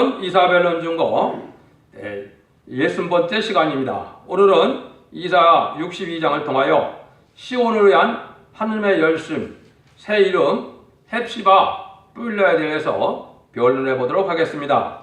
이사벨론 중거 60번째 시간입니다. 오늘은 이사야 62장을 통하여 시온을 위한 하나님의 열심, 새 이름 헵시바 뿔려에 대해서 변론해 보도록 하겠습니다.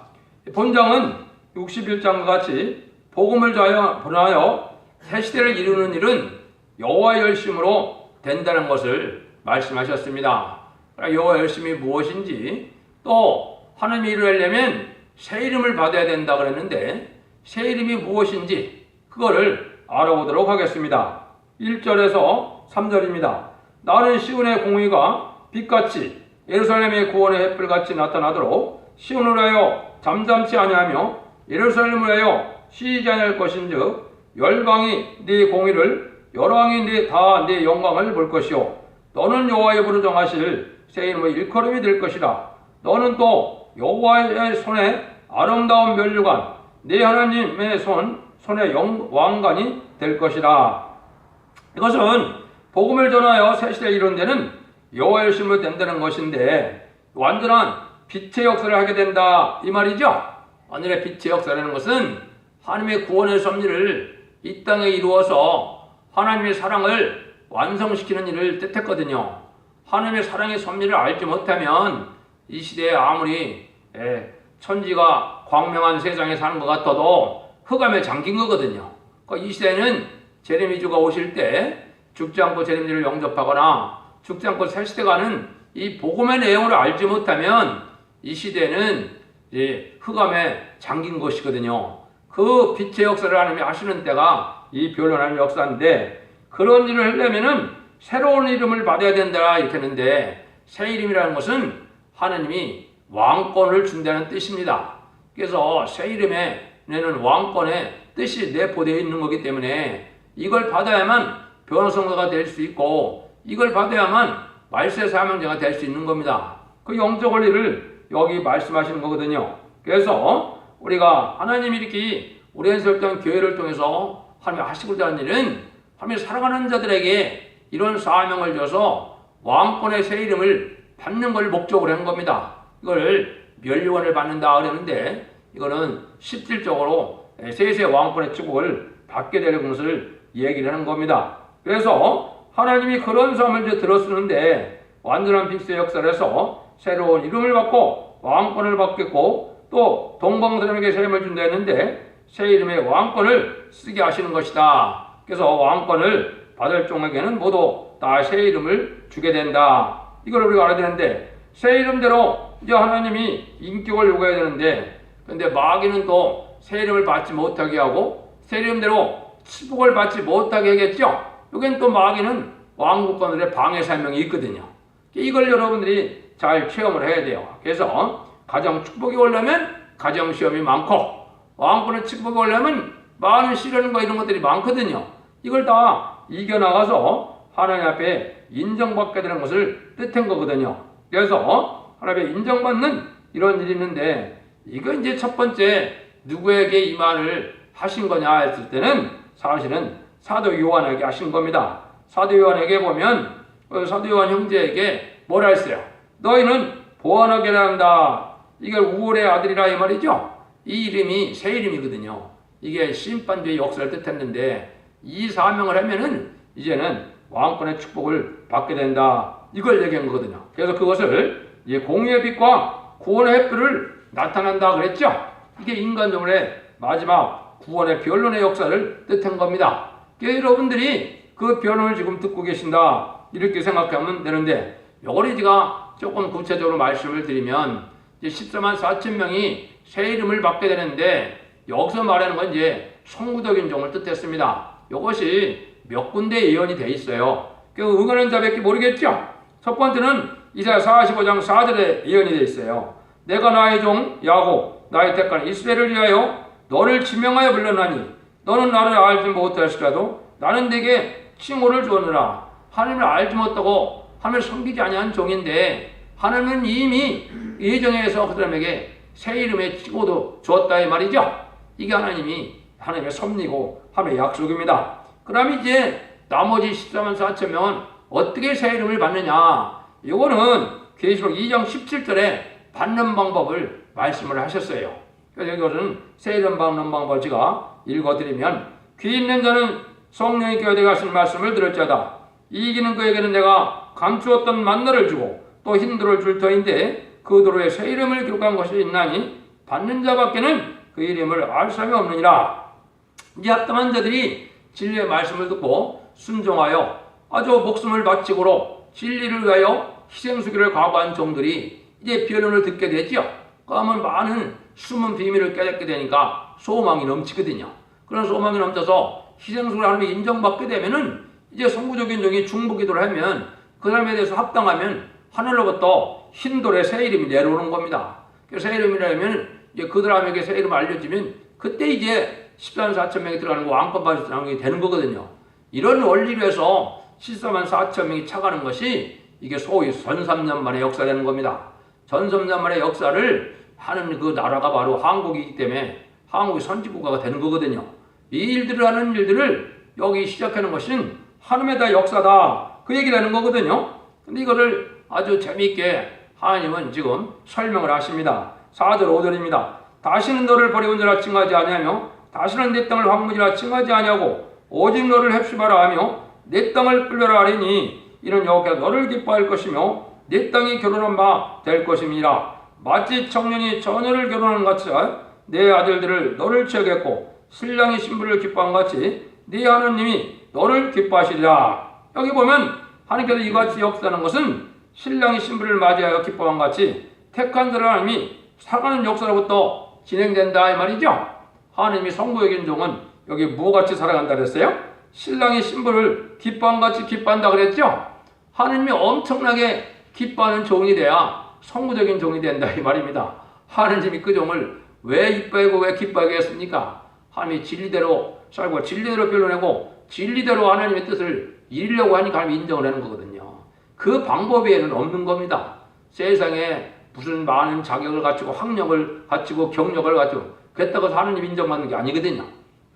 본장은 61장과 같이 복음을 전하여 새 시대를 이루는 일은 여호와의 열심으로 된다는 것을 말씀하셨습니다. 여호와의 열심이 무엇인지, 또 하나님이 이루려면 새 이름을 받아야 된다 그랬는데 새 이름이 무엇인지 그거를 알아보도록 하겠습니다. 1절에서 3절입니다. 나는 시온의 공의가 빛같이 예루살렘의 구원의 햇불같이 나타나도록 시온을 위하여 잠잠치 아니하며 예루살렘을 위하여 쉬지 아니할 것인즉 열방이 네 공의를 열왕이 다 네 영광을 볼 것이요 너는 여호와의 부를 정하실 새 이름의 일컬음이 될 것이라. 너는 또 여호와의 손에 아름다운 면류관 네 하나님의 손의 왕관이 될 것이라. 이것은 복음을 전하여 새 시대에 이룬 데는 여호와의 열심으로 된다는 것인데 완전한 빛의 역사를 하게 된다 이 말이죠. 오늘의 빛의 역사라는 것은 하나님의 구원의 섭리를 이 땅에 이루어서 하나님의 사랑을 완성시키는 일을 뜻했거든요. 하나님의 사랑의 섭리를 알지 못하면 이 시대에 아무리 천지가 광명한 세상에 사는 것 같아도 흑암에 잠긴 거거든요. 이 시대는 제레미주가 오실 때 죽지 않고 제레미주를 영접하거나 죽지 않고 새 시대가는 이 복음의 내용을 알지 못하면 이 시대는 흑암에 잠긴 것이거든요. 그 빛의 역사를 하나님이 하시는 때가 이 변론하는 역사인데, 그런 일을 하려면은 새로운 이름을 받아야 된다 이렇게 했는데, 새 이름이라는 것은 하나님이 왕권을 준다는 뜻입니다. 그래서 새 이름에는 왕권의 뜻이 내포되어 있는 거기 때문에 이걸 받아야만 변호성사가 될 수 있고 이걸 받아야만 말세 사명자가 될 수 있는 겁니다. 그 영적 원리를 여기 말씀하시는 거거든요. 그래서 우리가 하나님이 이렇게 우리 엔설당 교회를 통해서 하나님이 하시고자 하는 일은 하나님이 사랑하는 자들에게 이런 사명을 줘서 왕권의 새 이름을 받는 걸 목적으로 한 겁니다. 이걸 면류관을 받는다 그러는데 이거는 실질적으로 세세 왕권의 축복을 받게 되는 것을 얘기를 하는 겁니다. 그래서 하나님이 그런 사람을 이제 들어쓰는데 완전한 빅스의 역사를 해서 새로운 이름을 받고 왕권을 받겠고 또 동방사람에게 새 이름을 준다 했는데 새 이름의 왕권을 쓰게 하시는 것이다. 그래서 왕권을 받을 종에게는 모두 다 새 이름을 주게 된다. 이걸 우리가 알아야 되는데 새 이름대로 이제 하나님이 인격을 요구해야 되는데, 근데 마귀는 또 새 이름을 받지 못하게 하고 새 이름대로 축복을 받지 못하게 하겠죠. 여기는 또 마귀는 왕국권들의 방해 사명이 있거든요. 이걸 여러분들이 잘 체험을 해야 돼요. 그래서 가정 축복이 오려면 가정 시험이 많고 왕권의 축복이 오려면 많은 시련과 이런 것들이 많거든요. 이걸 다 이겨나가서 하나님 앞에 인정받게 되는 것을 뜻한 거거든요. 그래서 하나님 앞에 인정받는 이런 일이 있는데, 이거 이제 첫 번째 누구에게 이 말을 하신 거냐 했을 때는 사실은 사도 요한에게 하신 겁니다. 사도 요한에게 보면 사도 요한 형제에게 뭐라 했어요? 너희는 보완하게 한다. 이게 우월의 아들이라 이 말이죠. 이 이름이 새 이름이거든요. 이게 심판주의 역사를 뜻했는데 이 사명을 하면은 이제는 왕권의 축복을 받게 된다. 이걸 얘기한 거거든요. 그래서 그것을 이제 공의의 빛과 구원의 햇불을 나타난다 그랬죠. 이게 인간적으로의 마지막 구원의 변론의 역사를 뜻한 겁니다. 그래서 여러분들이 그 변론을 지금 듣고 계신다 이렇게 생각하면 되는데, 요거를 제가 조금 구체적으로 말씀을 드리면 이제 14만 4천 명이 새 이름을 받게 되는데, 여기서 말하는 건 이제 성구적인 종을 뜻했습니다. 이것이 몇 군데 예언이 돼 있어요. 그 응하는 자밖에 모르겠죠. 첫 번째는 이사야 45장 4절에 예언이 돼 있어요. 내가 나의 종 야곱 나의 택한 이스라엘을 위하여 너를 지명하여 불렀나니 너는 나를 알지 못할지라도 나는 네게 칭호를 주었느라. 하나님을 알지 못하고 하나님을 섬기지 아니한 종인데 하나님은 이미 예정에서 그 사람에게 새 이름의 칭호도 주었다 이 말이죠. 이게 하나님의 섭리고 하나님의 약속입니다. 그럼 이제 나머지 14만 4천 명은 어떻게 새 이름을 받느냐? 이거는 계시록 2장 17절에 받는 방법을 말씀을 하셨어요. 그래서 이것은 새 이름 받는 방법을 제가 읽어드리면, 귀 있는 자는 성령이 교회에 가신 말씀을 들을지어다. 이기는 그에게는 내가 감추었던 만나를 주고 또 힌도를 줄 터인데 그 도로에 새 이름을 기록한 것이 있나니 받는 자밖에는 그 이름을 알 사람이 없느니라. 이제 합당한 자들이 진리의 말씀을 듣고 순종하여 아주 목숨을 바치고로 진리를 위하여 희생수기를 각오한 종들이 이제 변론을 듣게 되죠. 그러면 많은 숨은 비밀을 깨닫게 되니까 소망이 넘치거든요. 그런 소망이 넘쳐서 희생수기를 하나님이 인정받게 되면은 이제 선구적인 종이 중보기도를 하면 그 사람에 대해서 합당하면 하늘로부터 흰돌에 새 이름이 내려오는 겁니다. 새 이름이라면 이제 그 사람에게 새 이름을 알려주면 그때 이제 14만 4천 명이 들어가는 거 왕권 받을 상황이 되는 거거든요. 이런 원리로 해서 14만 4천 명이 차가는 것이 이게 소위 전 3년 만의 역사라는 겁니다. 전 3년 만의 역사를 하는 그 나라가 바로 한국이기 때문에 한국이 선진국가가 되는 거거든요. 이 일들을 하는 일들을 여기 시작하는 것은 하나님의 다 역사다. 그 얘기를 하는 거거든요. 근데 이거를 아주 재미있게 하나님은 지금 설명을 하십니다. 4절 5절입니다. 다시는 너를 버리고 자라 칭하지 아니하며 다시는 내 땅을 황무지라 칭하지 아니하고 오직 너를 헵시바라 하며 내 땅을 불려라 하리니 이는 여호와께서 너를 기뻐할 것이며 내 땅이 결혼한 바 될 것임이라. 마치 청년이 처녀를 결혼하는 같이 내 아들들을 너를 취하겠고 신랑이 신부를 기뻐한 같이 네 하나님이 너를 기뻐하시리라. 여기 보면 하나님께서 이같이 역사하는 것은 신랑이 신부를 맞이하여 기뻐한 같이 택한 자를 하나님이 사랑하는 역사로부터 진행된다 이 말이죠. 하나님이 성부의 종은 여기 무엇같이 살아간다 그랬어요? 신랑이 신부를 기뻐한 같이 기뻐한다 그랬죠. 하나님이 엄청나게 기뻐하는 종이 돼야 성부적인 종이 된다 이 말입니다. 하나님이 그 종을 왜 이뻐하고 왜 기뻐하게 했습니까? 하나님이 진리대로 살고 진리대로 변론하고 진리대로 하나님의 뜻을 이루려고 하니까 하나님이 인정을 하는 거거든요. 그 방법 외에는 없는 겁니다. 세상에 무슨 많은 자격을 갖추고 학력을 갖추고 경력을 갖추고 그랬다고 하나님 인정받는 게 아니거든요.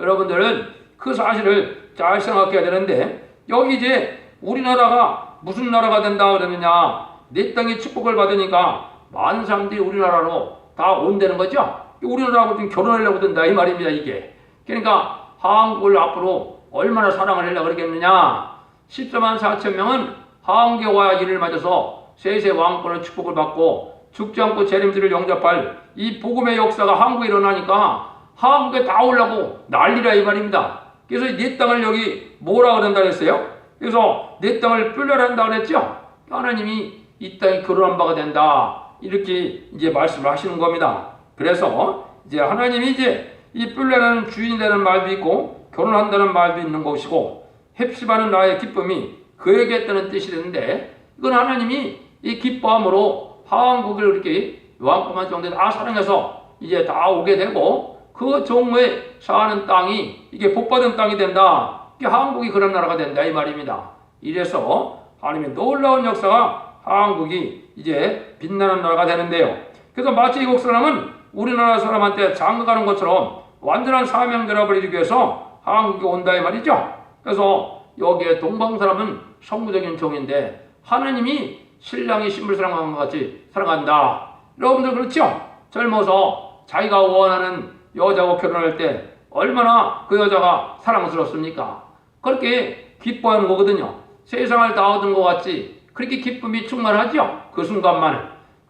여러분들은 그 사실을 잘 생각해야 되는데 여기 이제 우리나라가 무슨 나라가 된다 그러느냐, 내 땅에 축복을 받으니까 많은 사람들이 우리나라로 다 온다는 거죠. 우리나라하고 좀 결혼하려고 든다 이 말입니다. 이게 그러니까 한국을 앞으로 얼마나 사랑을 하려고 그러겠느냐. 14만 4천 명은 한국의 일을 맞아서 세세 왕권의 축복을 받고 죽지 않고 재림들을 영접할 이 복음의 역사가 한국에 일어나니까 한국에 다 오려고 난리라 이 말입니다. 그래서 내 땅을 여기 뭐라 그런다 그랬어요? 그래서 내 땅을 불려라 한다 그랬죠? 하나님이 이 땅이 결혼한 바가 된다. 이렇게 이제 말씀을 하시는 겁니다. 그래서 이제 하나님이 이제 이 불려라는 주인이 되는 말도 있고 결혼한다는 말도 있는 것이고 헵시바는 나의 기쁨이 그에게 했다는 뜻이 되는데 이건 하나님이 이 기뻐함으로 한국을 이렇게 왕권한 정도에 다 사랑해서 이제 다 오게 되고 그 종의 사는 땅이 이게 복받은 땅이 된다. 이게 한국이 그런 나라가 된다 이 말입니다. 이래서 하나님의 놀라운 역사가 한국이 이제 빛나는 나라가 되는데요. 그래서 마치 이국 사람은 우리나라 사람한테 장가가는 것처럼 완전한 사명 결합을 이루기 위해서 한국에 온다 이 말이죠. 그래서 여기에 동방 사람은 성부적인 종인데 하나님이 신랑이 신부를 사랑하는 것 같이 사랑한다. 여러분들 그렇죠? 젊어서 자기가 원하는 여자하고 결혼할 때 얼마나 그 여자가 사랑스럽습니까? 그렇게 기뻐하는 거거든요. 세상을 다 얻은 것 같이 그렇게 기쁨이 충만하죠. 그 순간만은.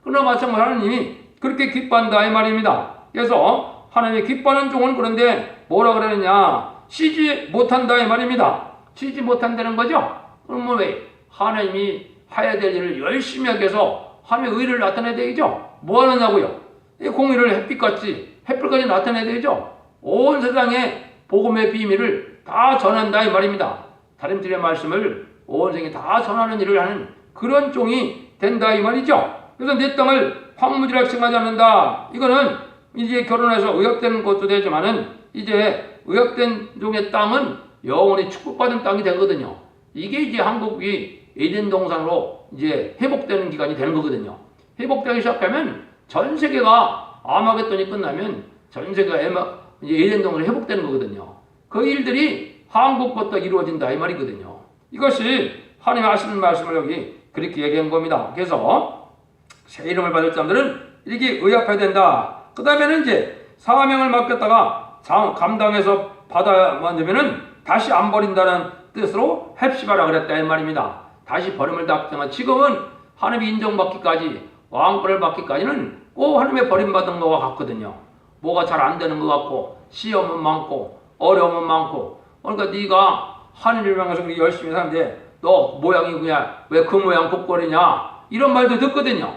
그러나 마찬가지로 하나님이 그렇게 기뻐한다 이 말입니다. 그래서 하나님이 기뻐하는 종은 그런데 뭐라 그러느냐, 쉬지 못한다 이 말입니다. 쉬지 못한다는 거죠. 그러면 왜? 하나님이 해야 될 일을 열심히 하기 위해서 하나님의 의를 나타내야 되죠. 뭐 하느냐고요? 이 공의를 햇불까지 나타내야 되죠. 온 세상에 복음의 비밀을 다 전한다 이 말입니다. 다림들의 말씀을 온 세상에 다 전하는 일을 하는 그런 종이 된다 이 말이죠. 그래서 내 땅을 황무지라 칭하지 않는다. 이거는 이제 결혼해서 의역된 것도 되지만은 이제 의역된 종의 땅은 영원히 축복받은 땅이 되거든요. 이게 이제 한국이 에덴 동산으로 이제 회복되는 기간이 되는 거거든요. 회복되기 시작하면 전 세계가 아마겟돈이 끝나면 전 세계가 이제 에덴 동산으로 회복되는 거거든요. 그 일들이 한국부터 이루어진다 이 말이거든요. 이것이 하나님 하시는 말씀을 여기 그렇게 얘기한 겁니다. 그래서 새 이름을 받을 자들은 이렇게 의합해야 된다. 그 다음에는 이제 사명을 맡겼다가 감당해서 받아만 되면은 다시 안 버린다는 뜻으로 heb시바라 그랬다 이 말입니다. 다시 버림을 답정한 지금은 하나님이 인정받기까지 왕권을 받기까지는 꼭 하나님의 버림받은 것과 같거든요. 뭐가 잘 안 되는 것 같고 시험은 많고 어려움은 많고 그러니까 네가 하나님을 향해서 그렇게 열심히 사는데 너 모양이 그냥 왜 그 모양 곱거리냐 이런 말도 듣거든요.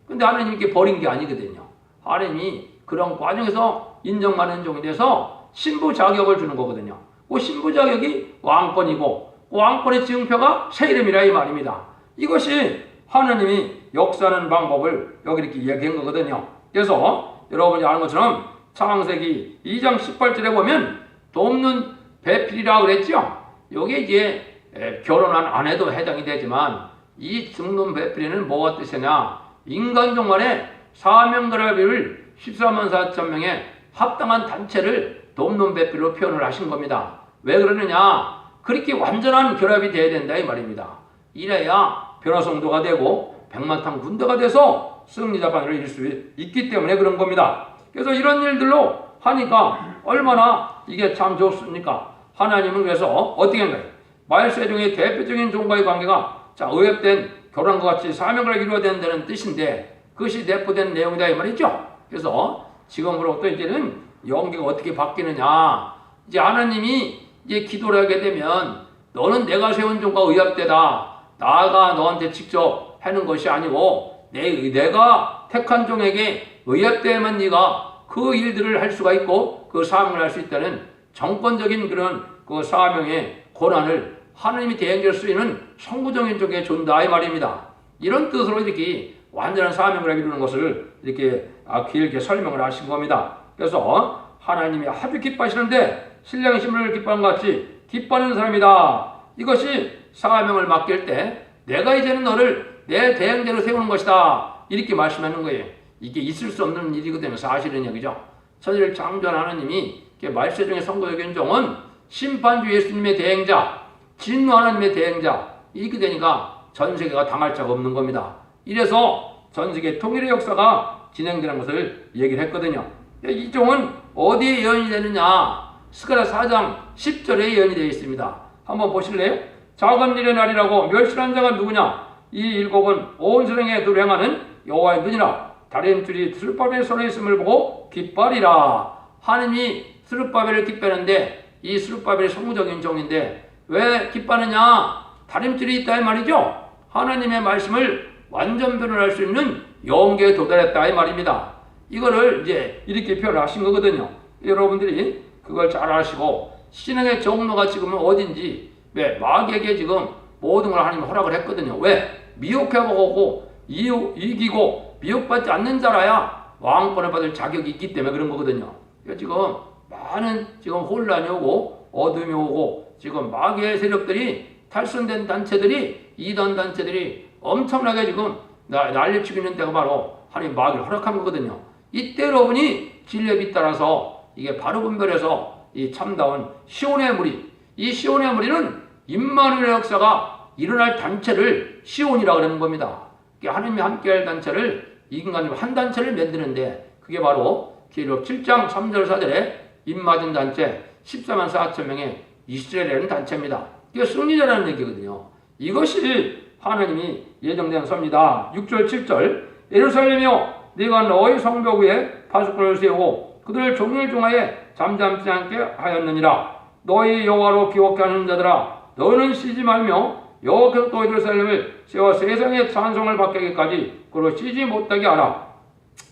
근데 하나님이 이렇게 버린 게 아니거든요. 하나님이 그런 과정에서 인정받는 종이 돼서 신부 자격을 주는 거거든요. 그 신부 자격이 왕권이고 그 왕권의 증표가 새 이름이라 이 말입니다. 이것이 하나님이 역사하는 방법을 여기 이렇게 이야기한 거거든요. 그래서 여러분이 아는 것처럼 창세기 2장 18절에 보면 돕는 배필이라고 그랬죠. 여기에 이제 결혼한 아내도 해당이 되지만 이 돕는 배필에는 뭐가 뜻이냐? 인간종만의 사명그라비를 14만 4천 명의 합당한 단체를 돕는 배필로 표현을 하신 겁니다. 왜 그러느냐? 그렇게 완전한 결합이 돼야 된다 이 말입니다. 이래야 변화성도가 되고 백만탄 군대가 돼서 승리자 반열을 이룰 수 있기 때문에 그런 겁니다. 그래서 이런 일들로 하니까 얼마나 이게 참 좋습니까? 하나님은 그래서 어떻게 한가요? 말세종의 대표적인 종과의 관계가 의협된 결혼과 같이 사명을 이루어야 된다는 뜻인데 그것이 내포된 내용이다 이 말이죠. 그래서 지금으로부터 이제는 연계가 어떻게 바뀌느냐? 이제 하나님이 이제 기도를 하게 되면 너는 내가 세운 종과 의합되다. 나가 너한테 직접 하는 것이 아니고 내가 택한 종에게 의합되면 네가 그 일들을 할 수가 있고 그 사명을 할 수 있다는 정권적인 그런 그 사명의 권한을 하나님이 대행할 수 있는 성부적인 쪽에 준다 이 말입니다. 이런 뜻으로 이렇게 완전한 사명을 이루는 것을 이렇게 길게 설명을 하신 겁니다. 그래서 하나님이 아주 기뻐하시는데 신령의 신부를 기뻐하는 것 같이 기뻐하는 사람이다. 이것이 사명을 맡길 때 내가 이제는 너를 내 대행자로 세우는 것이다. 이렇게 말씀하는 거예요. 이게 있을 수 없는 일이거든요. 사실은 여기죠. 천지를 창조한 하나님이 말세종의 선거의 종은 심판주 예수님의 대행자, 진노 하나님의 대행자 이렇게 되니까 전 세계가 당할 자가 없는 겁니다. 이래서 전 세계 통일의 역사가 진행되는 것을 얘기를 했거든요. 이 종은 어디에 예언이 되느냐? 스가랴 4장 10절에 예언이 되어 있습니다. 한번 보실래요? 작은 일의 날이라고 멸실한 자가 누구냐? 이 일곱은 온 세상에 dur행하는 여호와의 눈이라. 다림줄이 스룹바벨 손에 있음을 보고 기뻐하리라. 하나님이 스룹바벨을 기뻐하는데 이 스룹바벨이 성무적인 종인데 왜 기뻐하느냐? 다림줄이 있다 이 말이죠. 하나님의 말씀을 완전 변화할 수 있는 영계에 도달했다 이 말입니다. 이거를 이제 이렇게 표현하신 거거든요. 여러분들이 그걸 잘 아시고 신앙의 정로가 지금은 어딘지 왜 마귀에게 지금 모든 걸 하나님이 허락을 했거든요. 왜? 미혹해보고 이기고 미혹받지 않는 자라야 왕권을 받을 자격이 있기 때문에 그런 거거든요. 지금 많은 지금 혼란이 오고 어둠이 오고 지금 마귀의 세력들이 탈선된 단체들이 이단 단체들이 엄청나게 지금 난리치고 있는 때가 바로 하나님 마귀를 허락한 거거든요. 이때 여러분이 진리에 빗따라서 이게 바로 분별해서 이 참다운 시온의 무리, 이 시온의 무리는 임마누엘의 역사가 일어날 단체를 시온이라고 그러는 겁니다. 하나님이 함께할 단체를 인간이 한 단체를 만드는데 그게 바로 기록 7장 3절 4절에 입맞은 단체 14만 4천 명의 이스라엘이라는 단체입니다. 이게 승리자라는 얘기거든요. 이것이 하나님이 예정된 섭니다. 6절 7절 예루살렘이여 네가 너희 성벽 위에 파수꾼을 세우고 그들을 종일 중하에 잠잠지 않게 하였느니라. 너희 여호와로 기억케 하는 자들아 너희는 쉬지 말며 여호와께서 또 예루살렘을 세워 세상의 찬송을 받게 하기까지 그로 쉬지 못하게 하라.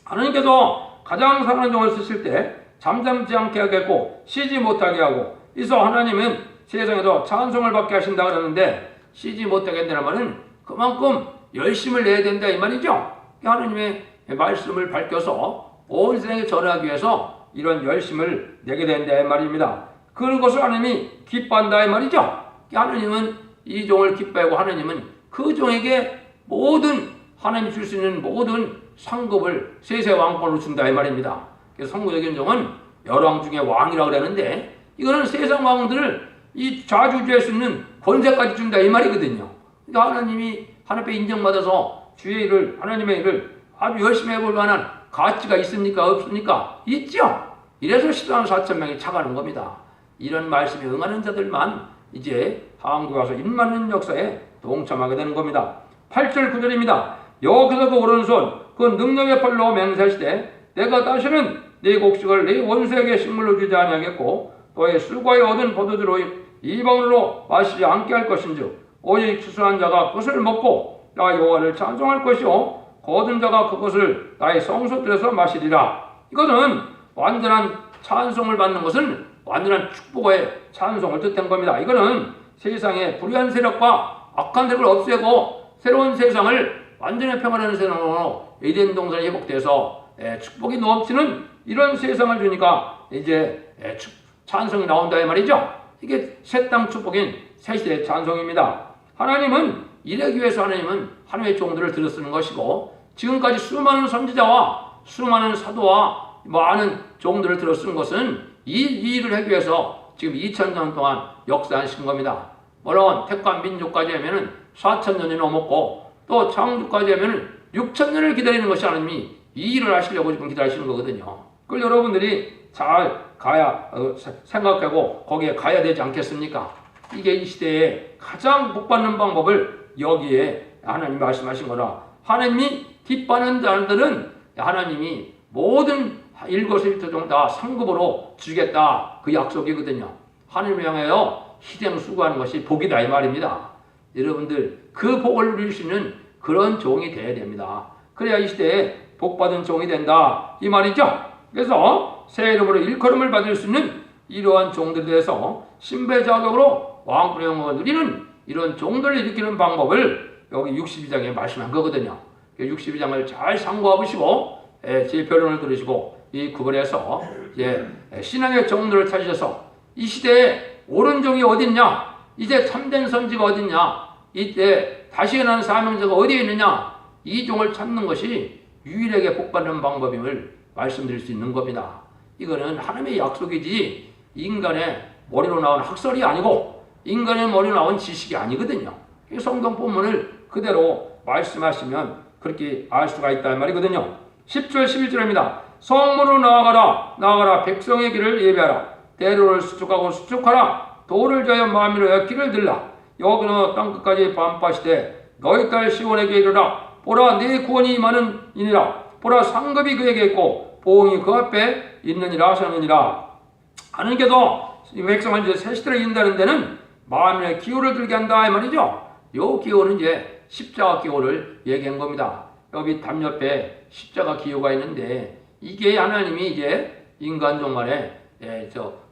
하나님께서 가장 사랑하는 종을 쓰실 때 잠잠지 않게 하겠고 쉬지 못하게 하고 이서 하나님은 세상에서 찬송을 받게 하신다 그러는데 쉬지 못하게 한다는 말은 그만큼 열심을 내야 된다 이 말이죠. 하나님의 말씀을 밝혀서 온 세상에 전하기 위해서 이런 열심을 내게 된다 이 말입니다. 그것을 하나님이 기뻐한다 이 말이죠. 하나님은 이 종을 기뻐하고 하나님은 그 종에게 모든 하나님이 줄 수 있는 모든 상급을 세세 왕권으로 준다 이 말입니다. 그래서 성부적인 종은 여러 왕 중에 왕이라고 그러는데 이거는 세상 왕들을 이 좌주주할 수 있는 권세까지 준다 이 말이거든요. 그러니까 하나님이 하나님께 인정받아서 주의 일을 하나님의 일을 아주 열심히 해볼 만한 가치가 있습니까? 없습니까? 있죠. 이래서 14만 4천 명이 차가는 겁니다. 이런 말씀에 응하는 자들만 이제 한국에 와서 임마는 역사에 동참하게 되는 겁니다. 8절 9절입니다. 여기서 그 오른손 그 능력의 팔로 맹세하시되 내가 다시는 네 곡식을 네 원수에게 식물로 주지 아니하겠고 너의 수고에 얻은 포도주로 이방으로 마시지 않게 할 것인즉 오직 추수한 자가 그것을 먹고 나 여호와를 찬송할 것이요 거둔 자가 그것을 나의 성소들에서 마시리라. 이것은 완전한 찬송을 받는 것은 완전한 축복의 찬송을 뜻한 겁니다. 이거는 세상의 불의한 세력과 악한 세력을 없애고 새로운 세상을 완전히 평안한 세상으로 에덴 동산이 회복돼서 축복이 넘치는 이런 세상을 주니까 이제 찬송이 나온다 이 말이죠. 이게 새 땅 축복인 새 시대의 찬송입니다. 하나님은 이러기 위해서 하나님은 하나님의 종들을 들여 쓰는 것이고 지금까지 수많은 선지자와 수많은 사도와 많은 종들을 들여 쓰는 것은 이 일을 하기 위해서 지금 2000년 동안 역사하신 겁니다. 물론 택한 민족까지 하면은 4000년이 넘었고 또 창조까지 하면은 6000년을 기다리는 것이 하나님이 이 일을 하시려고 지금 기다리시는 거거든요. 그걸 여러분들이 잘 가야 생각하고 거기에 가야 되지 않겠습니까? 이게 이 시대에 가장 복받는 방법을 여기에 하나님이 말씀하신 거라. 하나님이 기뻐하는 자들은 하나님이 모든 일거수일투족 다 상급으로 주겠다 그 약속이거든요. 하나님을 향하여 희생 수고하는 것이 복이다 이 말입니다. 여러분들 그 복을 누릴 수 있는 그런 종이 되어야 됩니다. 그래야 이 시대에 복받은 종이 된다 이 말이죠. 그래서 새 이름으로 일컬음을 받을 수 있는 이러한 종들에 대해서 신배 자격으로 왕권의 영광을 누리는 이런 종들을 일으키는 방법을 여기 62장에 말씀한 거거든요. 62장을 잘 상고하시고 제 변론을 들으시고 이 구분해서 신앙의 종들을 찾으셔서 이 시대에 옳은 종이 어딨냐, 이제 참된 선지가 어딨냐, 이때 다시 일어난 사명자가 어디에 있느냐, 이 종을 찾는 것이 유일하게 복받는 방법임을 말씀드릴 수 있는 겁니다. 이거는 하나님의 약속이지 인간의 머리로 나온 학설이 아니고 인간의 머리로 나온 지식이 아니거든요. 성경 본문을 그대로 말씀하시면 그렇게 알 수가 있다 말이거든요. 10절 11절입니다. 성문으로 나아가라 백성의 길을 예배하라. 대로를 수축하고 수축하라. 도를 저여 마음으로 길을 들라. 여기는 땅끝까지 반파시되 너희 딸 시온에게 이르라. 보라 네 구원이 임하는 이니라. 보라 상급이 그에게 있고 보응이 그 앞에 있느니라 하셨느니라. 하나님께서 이 백성을 이제 새 시대를 인다는 데는 마음의 기호를 들게 한다 이 말이죠. 요 기호는 이제 십자가 기호를 얘기한 겁니다. 여기 담 옆에 십자가 기호가 있는데 이게 하나님이 이제 인간 종말에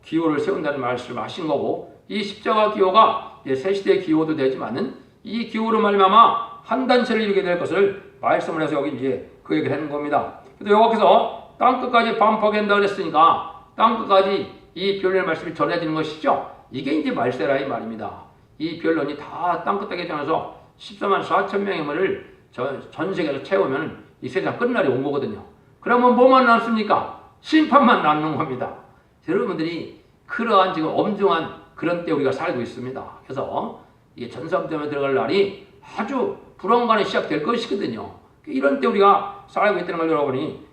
기호를 세운다는 말씀을 하신 거고 이 십자가 기호가 새 시대의 기호도 되지만은 이 기호로 말미암아 한 단체를 이루게 될 것을 말씀을 해서 여기 이제 그 얘기를 하는 겁니다. 그래서 여기서 땅끝까지 반포한다 그랬으니까 땅끝까지 이 변론의 말씀이 전해지는 것이죠. 이게 이제 말세라 이 말입니다. 이 변론이 다 땅끝에 전해서 14만 4천 명의 물을 전 세계에서 채우면 이 세상 끝날이 온 거거든요. 그러면 뭐만 남습니까? 심판만 남는 겁니다. 여러분들이 그러한 지금 엄중한 그런 때 우리가 살고 있습니다. 그래서 이게 전성점에 들어갈 날이 아주 불안간에 시작될 것이거든요. 이런 때 우리가 살고 있다는 걸 여러분이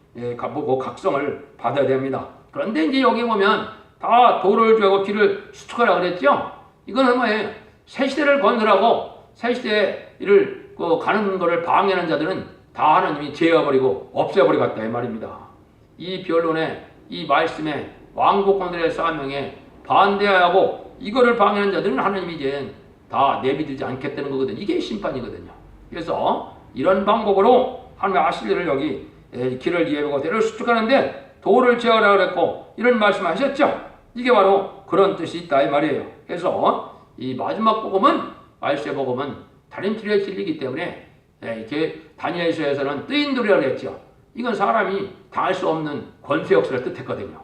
보고 각성을 받아야 됩니다. 그런데 이제 여기 보면 다 도를 주고 길을 수축하라 그랬죠? 이거는 뭐예요? 새 시대를 건설하고 새 시대를 가는 것을 방해하는 자들은 다 하나님이 제어버리고 없애버리고 갔다 이 말입니다. 이 변론에 이 말씀에 왕복권들의 사명에 반대하고 이거를 방해하는 자들은 하나님이 이제 다 내비두지 않겠다는 거거든요. 이게 심판이거든요. 그래서 이런 방법으로 하나님의 아실리를 여기 길을 예배하고 대를 수축하는데 도를 제어하라 그랬고 이런 말씀하셨죠. 이게 바로 그런 뜻이 있다 이 말이에요. 그래서 이 마지막 복음은 말세 복음은 다림질의 진리이기 때문에 이렇게 다니엘서에서는 뜨인돌이라고 했죠. 이건 사람이 당할 수 없는 권세 역사를 뜻했거든요.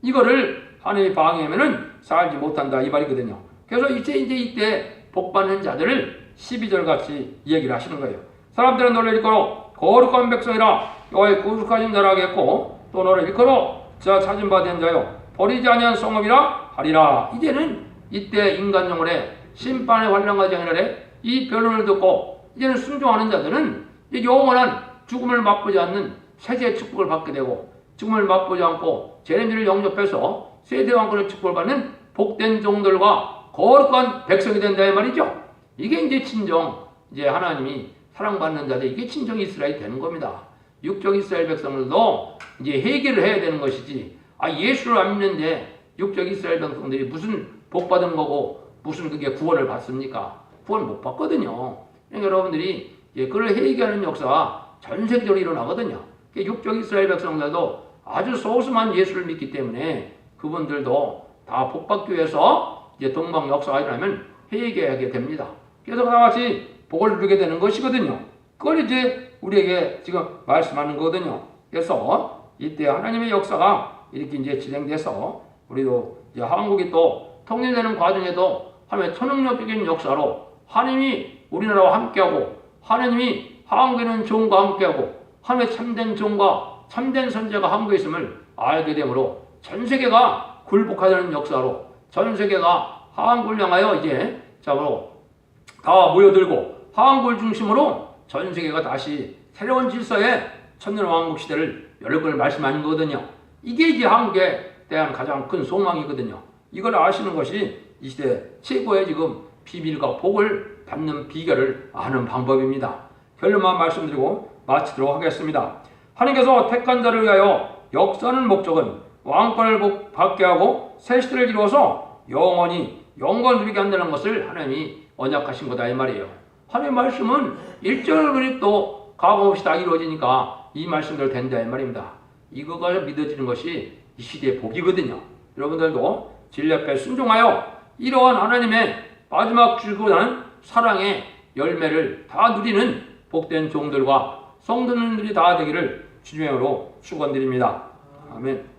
이거를 하나님이 방해하면은 살지 못한다 이 말이거든요. 그래서 이때 복받는 자들을 12절 같이 얘기를 하시는 거예요. 사람들은 너를 일컬어 거룩한 백성이라 여호와의 구속하신 자라 하겠고 또 너를 일컬어 자 찾은 바 된 자요 버리지 아니한 성읍이라 하리라. 이제는 이때 인간 영혼의 심판의 환란과 장애를 이 변론을 듣고 이제는 순종하는 자들은 영원한 죽음을 맛보지 않는 세세의 축복을 받게 되고 죽음을 맛보지 않고 제레미를 영접해서 세대 왕권의 축복을 받는 복된 종들과 거룩한 백성이 된다 이 말이죠. 이게 이제 친정 이제 하나님이 사랑받는 자들 이게 친정 이스라엘이 되는 겁니다. 육적 이스라엘 백성들도 이제 해결을 해야 되는 것이지 예수를 안 믿는데 육적 이스라엘 백성들이 무슨 복 받은 거고 무슨 그게 구원을 받습니까? 구원 못 받거든요. 그러니까 여러분들이 그걸 해결하는 역사가 전 세계적으로 일어나거든요. 육적 이스라엘 백성들도 아주 소수만 예수를 믿기 때문에 그분들도 다 복 받기 위해서 이제 동방 역사가 일어나면 회개하게 됩니다. 그래서 그와 같이 복을 누리게 되는 것이거든요. 그걸 이제 우리에게 지금 말씀하는 거거든요. 그래서 이때 하나님의 역사가 이렇게 이제 진행돼서 우리도 이제 한국이 또 통일되는 과정에도 하나님의 천능력적인 역사로 하나님이 우리나라와 함께하고 하나님이 한국에는 종과 함께하고 하나님의 참된 종과 참된 선지자가 한국에 있음을 알게 되므로 전 세계가 굴복하는 역사로 전 세계가 한국을 향하여 이제 자로 다 모여들고 한국을 중심으로 전 세계가 다시 새로운 질서의 천년왕국 시대를 열릴 걸 말씀하는 거거든요. 이게 이제 한국에 대한 가장 큰 소망이거든요. 이걸 아시는 것이 이 시대 최고의 지금 비밀과 복을 받는 비결을 아는 방법입니다. 결론만 말씀드리고 마치도록 하겠습니다. 하나님께서 택한 자를 위하여 역사하는 목적은 왕권을 받게 하고 새 시대를 이루어서 영원히 영광을 누리게 한다는 것을 하나님이 언약하신 거다 이 말이에요. 하나님의 말씀은 일절을 또 가감 없이 다 이루어지니까 이 말씀대로 된다 이 말입니다. 이거가 믿어지는 것이 이 시대의 복이거든요. 여러분들도 진리 앞에 순종하여 이러한 하나님의 마지막 주시고 나는 사랑의 열매를 다 누리는 복된 종들과 성도님들이 다 되기를 주님으로 축원드립니다. 아멘.